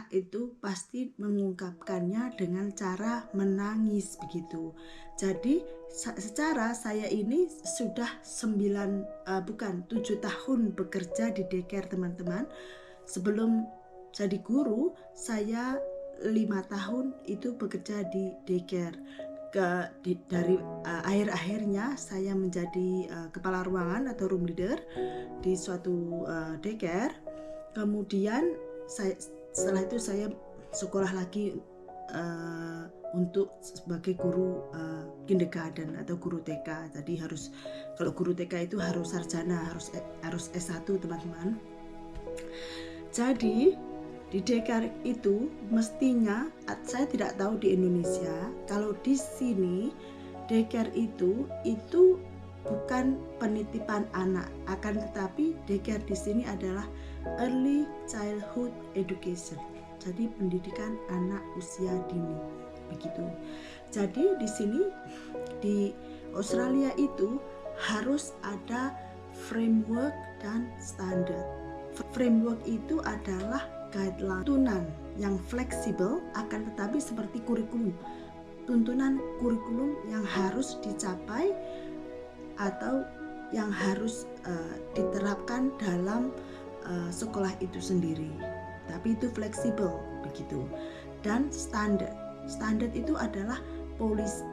anak itu pasti mengungkapkannya dengan cara menangis begitu. Jadi secara saya ini sudah 7 tahun bekerja di daycare teman-teman. Sebelum jadi guru, saya 5 tahun itu bekerja di daycare. Dari akhir-akhirnya saya menjadi kepala ruangan atau room leader di suatu daycare. Kemudian setelah itu saya sekolah lagi untuk sebagai guru kindergarten atau guru TK. Jadi kalau guru TK itu harus sarjana, harus S1 teman-teman. Jadi di daycare itu mestinya, saya tidak tahu di Indonesia, kalau di sini daycare itu bukan penitipan anak, akan tetapi daycare di sini adalah early childhood education. Jadi pendidikan anak usia dini begitu. Jadi di sini di Australia itu harus ada framework dan standar. Framework itu adalah guideline, tuntunan yang fleksibel, akan tetapi seperti kurikulum, tuntunan kurikulum yang harus dicapai atau yang harus diterapkan dalam sekolah itu sendiri. Tapi itu fleksibel begitu. Dan standar itu adalah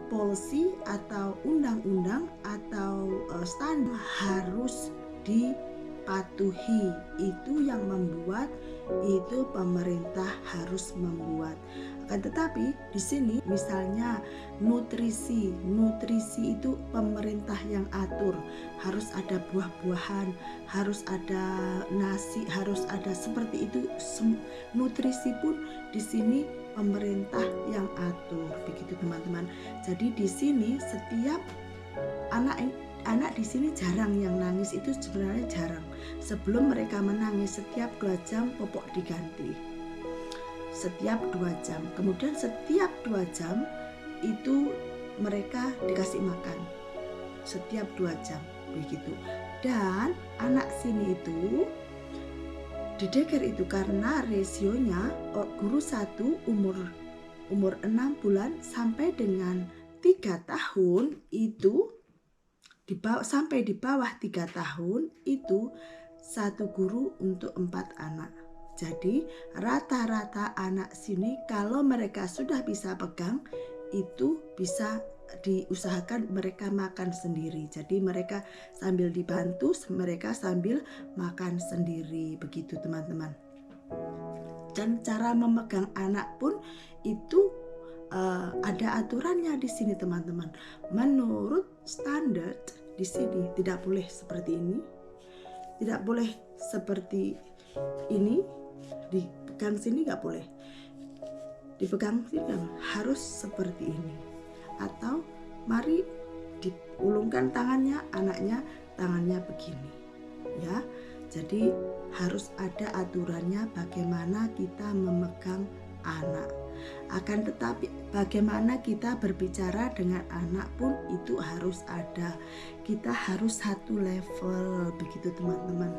policy atau undang-undang atau standar harus dipatuhi. Itu yang membuat itu pemerintah harus membuat. Akan tetapi di sini misalnya nutrisi itu pemerintah yang atur. Harus ada buah-buahan, harus ada nasi, harus ada seperti itu. Nutrisi pun di sini pemerintah yang atur begitu teman-teman. Jadi di sini setiap anak di sini jarang yang nangis, itu sebenarnya jarang. Sebelum mereka menangis setiap 2 jam popok diganti. Setiap 2 jam. Kemudian setiap 2 jam itu mereka dikasih makan. Setiap 2 jam begitu. Dan anak sini itu di daycare itu karena rasionya guru 1 umur 6 bulan sampai dengan 3 tahun itu sampai di bawah 3 tahun itu 1 guru untuk 4 anak. Jadi rata-rata anak sini kalau mereka sudah bisa pegang itu bisa diusahakan mereka makan sendiri. Jadi mereka sambil dibantu, mereka sambil makan sendiri begitu teman-teman. Dan cara memegang anak pun itu ada aturannya di sini teman-teman. Menurut standar di sini tidak boleh seperti ini, tidak boleh seperti ini, dipegang sini nggak boleh, dipegang sini kan harus seperti ini. Atau mari diulungkan tangannya, anaknya tangannya begini, ya. Jadi harus ada aturannya bagaimana kita memegang anak. Akan tetapi bagaimana kita berbicara dengan anak pun itu harus ada. Kita harus satu level begitu teman-teman.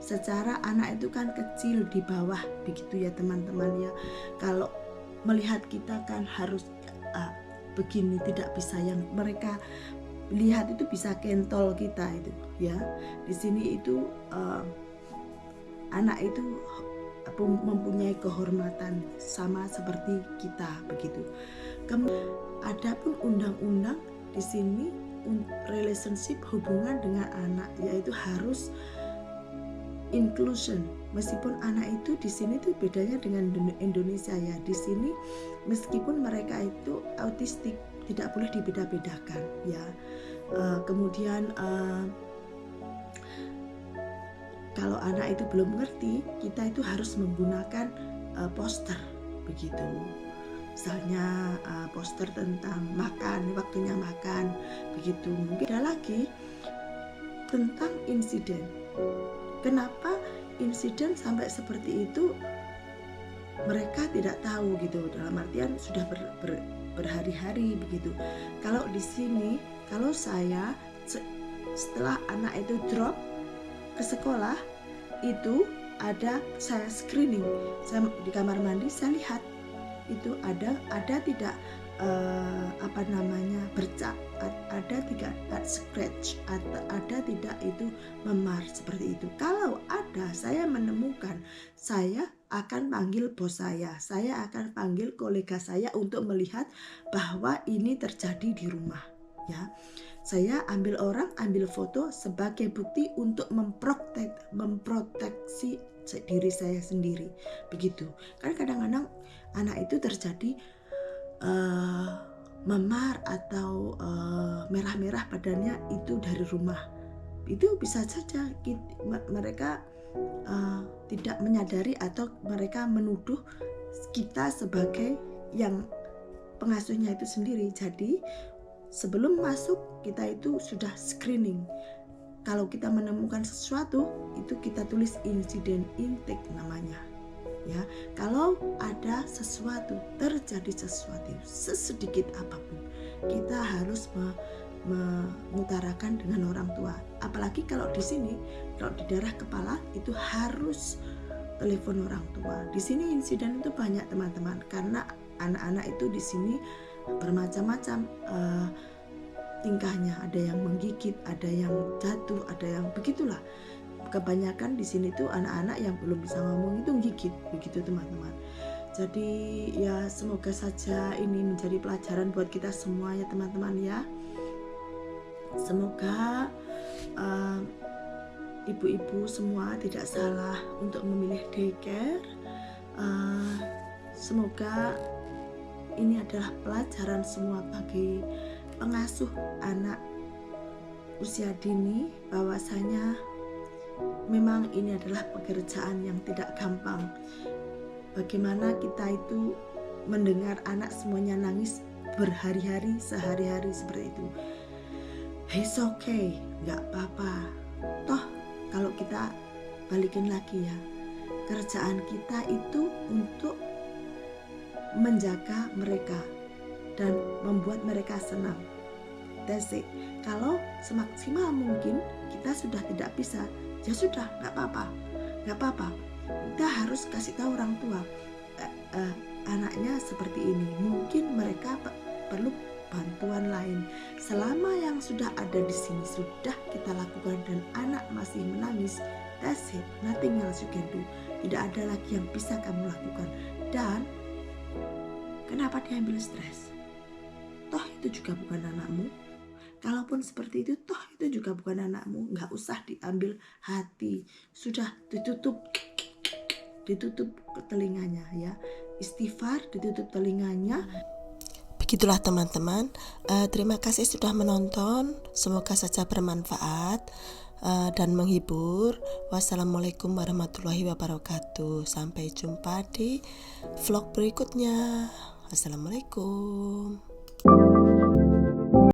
Secara anak itu kan kecil di bawah begitu ya teman-teman ya. Kalau melihat kita kan harus begini, tidak bisa yang mereka lihat itu bisa kentol kita itu ya. Di sini itu anak itu mempunyai kehormatan sama seperti kita begitu. Kemudian ada pun undang-undang di sini relationship hubungan dengan anak, yaitu harus inclusion. Meskipun anak itu di sini tuh bedanya dengan Indonesia ya. Di sini meskipun mereka itu autistik tidak boleh dibeda-bedakan ya. Kemudian kalau anak itu belum mengerti, kita itu harus menggunakan poster begitu. Misalnya poster tentang makan, waktunya makan begitu. Mungkin ada lagi tentang insiden. Kenapa insiden sampai seperti itu mereka tidak tahu gitu, dalam artian sudah berhari-hari begitu. Kalau di sini, kalau saya setelah anak itu drop ke sekolah itu saya screening, saya di kamar mandi, saya lihat itu ada tidak bercak, ada tidak scratch, atau ada tidak itu memar seperti itu. Kalau ada, saya menemukan, saya akan panggil bos saya akan panggil kolega saya untuk melihat bahwa ini terjadi di rumah, ya. Saya ambil foto sebagai bukti untuk memproteksi diri saya sendiri, begitu. Karena kadang-kadang anak itu terjadi memar atau merah-merah badannya itu dari rumah. Itu bisa saja mereka tidak menyadari atau mereka menuduh kita sebagai yang pengasuhnya itu sendiri. Jadi sebelum masuk kita itu sudah screening. Kalau kita menemukan sesuatu itu kita tulis insiden intake namanya. Ya, kalau ada sesuatu, terjadi sesuatu sesedikit apapun, kita harus mengutarakan dengan orang tua. Apalagi kalau di sini, kalau di daerah kepala itu harus telepon orang tua. Di sini insiden itu banyak teman-teman, karena anak-anak itu di sini bermacam-macam tingkahnya. Ada yang menggigit, ada yang jatuh, ada yang begitulah. Kebanyakan di sini tuh anak-anak yang belum bisa ngomong itu gigit, begitu teman-teman. Jadi ya semoga saja ini menjadi pelajaran buat kita semua ya teman-teman ya. Semoga ibu-ibu semua tidak salah untuk memilih daycare. Semoga ini adalah pelajaran semua bagi pengasuh anak usia dini, bahwasanya memang ini adalah pekerjaan yang tidak gampang. Bagaimana kita itu mendengar anak semuanya nangis berhari-hari, sehari-hari seperti itu. It's okay, gak apa-apa. Toh kalau kita balikin lagi ya, kerjaan kita itu untuk menjaga mereka dan membuat mereka senang. That's it. Kalau semaksimal mungkin kita sudah tidak bisa, ya sudah, nggak apa-apa. Kita harus kasih tahu orang tua, anaknya seperti ini, mungkin mereka perlu bantuan lain. Selama yang sudah ada di sini sudah kita lakukan dan anak masih menangis, that's it, nothing else you can do. Tidak ada lagi yang bisa kamu lakukan. Dan kenapa diambil stres? Toh itu juga bukan anakmu. Kalaupun seperti itu, toh itu juga bukan anakmu. Nggak usah diambil hati. Sudah ditutup ke telinganya ya. Istighfar, ditutup telinganya. Begitulah teman-teman. Terima kasih sudah menonton. Semoga saja bermanfaat dan menghibur. Wassalamualaikum warahmatullahi wabarakatuh. Sampai jumpa di vlog berikutnya. Assalamualaikum.